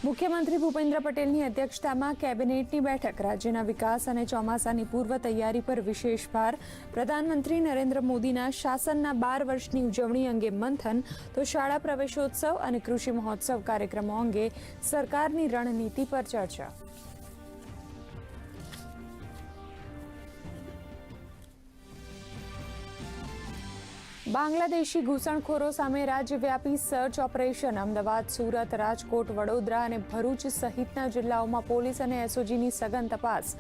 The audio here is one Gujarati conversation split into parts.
મુખ્યમંત્રી ભૂપેન્દ્ર પટેલની અધ્યક્ષતામાં કેબિનેટની બેઠક, રાજ્યના વિકાસ અને ચોમાસાની પૂર્વ તૈયારી પર વિશેષ ભાર. પ્રધાનમંત્રી નરેન્દ્ર મોદીના શાસનના 12 વર્ષની ઉજવણી અંગે મંથન, તો શાળા પ્રવેશોત્સવ અને કૃષિ મહોત્સવ કાર્યક્રમો અંગે સરકારની રણનીતિ પર ચર્ચા. બાંગ્લાદેશી ઘૂસણખોરો સામે રાજ્યવ્યાપી સર્ચ ઓપરેશન. અમદાવાદ, સુરત, રાજકોટ, વડોદરા અને ભરૂચ સહિતના જિલ્લાઓમાં પોલીસ અને એસઓજીની સઘન તપાસ.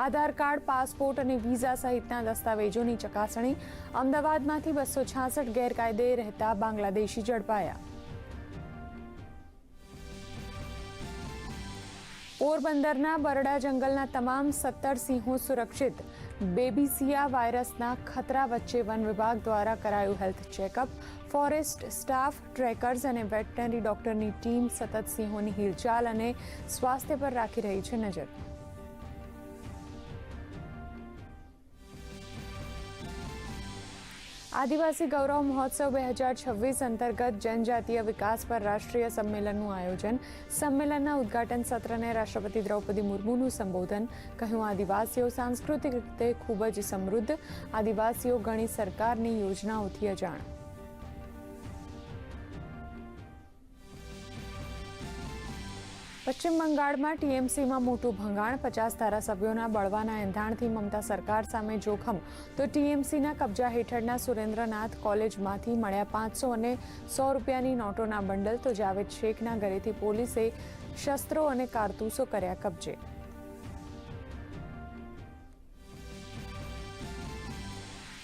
આધાર કાર્ડ, પાસપોર્ટ અને વિઝા સહિતના દસ્તાવેજોની ચકાસણી. અમદાવાદમાંથી 266 ગેરકાયદે રહેતા બાંગ્લાદેશી ઝડપાયા. પોરબંદરના બરડા જંગલના તમામ 17 સિંહો સુરક્ષિત. બેબીસિયા વાયરસના ખતરા વચ્ચે વન વિભાગ દ્વારા કરાયું health checkup. Forest staff, trackers અને વેટરનરી ડોક્ટરની ટીમ સતત સિંહોની હિલચાલ અને સ્વાસ્થ્ય પર રાખી રહી છે નજર. આદિવાસી ગૌરવ મહોત્સવ 2026 અંતર્ગત જનજાતીય વિકાસ પર રાષ્ટ્રીય સંમેલનનું આયોજન. સંમેલનના ઉદ્ઘાટન સત્રને રાષ્ટ્રપતિ દ્રૌપદી મુર્મુનું સંબોધન. કહ્યું, આદિવાસીઓ સાંસ્કૃતિક રીતે ખૂબ જ સમૃદ્ધ. આદિવાસીઓ ઘણી સરકારની યોજનાઓથી અજાણ. પશ્ચિમ બંગાળમાં ટીએમસીમાં મોટું ભંગાણ. 50 ધારાસભ્યોના બળવાના એંધાણથી મમતા સરકાર સામે જોખમ. તો ટીએમસીના કબજા હેઠળના સુરેન્દ્રનાથ કોલેજમાંથી મળ્યા 500 અને 100 રૂપિયાની નોટોના બંડલ. તો જાવેદ શેખના ઘરેથી પોલીસે શસ્ત્રો અને કારતૂસો કર્યા કબજે.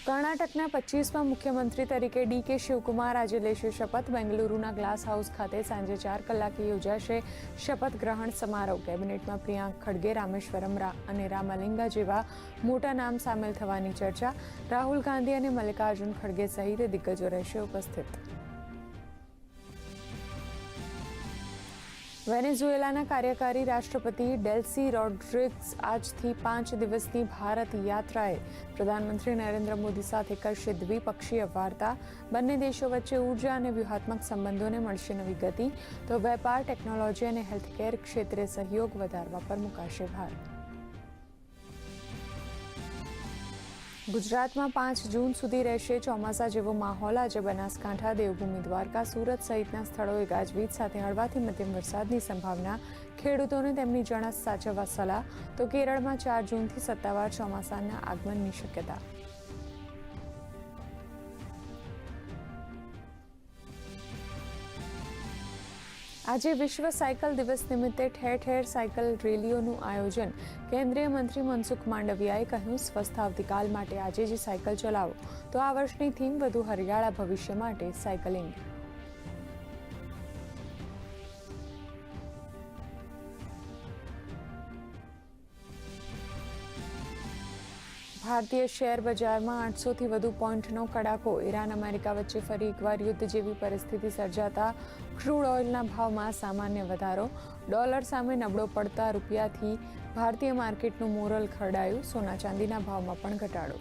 કર્ણાટકના 25મા મુખ્યમંત્રી તરીકે ડીકે શિવકુમાર આજે લેશે શપથ. બેંગલુરુના ગ્લાસ હાઉસ ખાતે સાંજે 4 કલાકે યોજાશે શપથ ગ્રહણ સમારોહ. કેબિનેટમાં પ્રિયાંક ખડગે, રામેશ્વરમ અને રામલિંગા જેવા મોટા નામ સામેલ થવાની ચર્ચા. રાહુલ ગાંધી અને મલ્લિકાર્જુન ખડગે સહિત દિગ્ગજો રહેશે ઉપસ્થિત. વેનેઝુએલાના કાર્યકારી રાષ્ટ્રપતિ ડેલ્સી રોડ્રિગ્સ આજથી 5 દિવસની ભારત યાત્રાએ. પ્રધાનમંત્રી નરેન્દ્ર મોદી સાથે કરશે દ્વિપક્ષીય વાર્તા. બંને દેશો વચ્ચે ઉર્જા અને વ્યૂહાત્મક સંબંધોને મળશે નવી ગતિ. તો વેપાર, ટેકનોલોજી અને હેલ્થકેર ક્ષેત્રે સહયોગ વધારવા પર મુકાશે ભાર. ગુજરાતમાં 5 જૂન સુધી રહેશે ચોમાસા જેવો માહોલ. આજે બનાસકાંઠા, દેવભૂમિ દ્વારકા, સુરત સહિતના સ્થળોએ ગાજવીજ સાથે હળવાથી મધ્યમ વરસાદની સંભાવના. ખેડૂતોને તેમની જણસ સાચવવા સલાહ. તો કેરળમાં 4 જૂનથી સત્તાવાર ચોમાસાના આગમનની શક્યતા. આજે વિશ્વ સાયકલ દિવસ નિમિત્તે ઠેર ઠેર સાયકલ રેલીઓનું આયોજન. કેન્દ્રીય મંત્રી મનસુખ માંડવિયાએ કહ્યું, સ્વસ્થ આવતીકાલ માટે આજે જ સાયકલ ચલાવો. તો આ વર્ષની થીમ વધુ હરિયાળા ભવિષ્ય માટે સાયકલિંગ. ભારતીય શેર બજારમાં 800થી વધુ પોઈન્ટનો કડાકો. ઈરાન અમેરિકા વચ્ચે ફરી એકવાર યુદ્ધ જેવી પરિસ્થિતિ સર્જાતા ક્રૂડ ઓઇલના ભાવમાં સામાન્ય વધારો. ડોલર સામે નબળો પડતા રૂપિયાથી ભારતીય માર્કેટનું મોરલ ખરડાયું. સોના ચાંદીના ભાવમાં પણ ઘટાડો.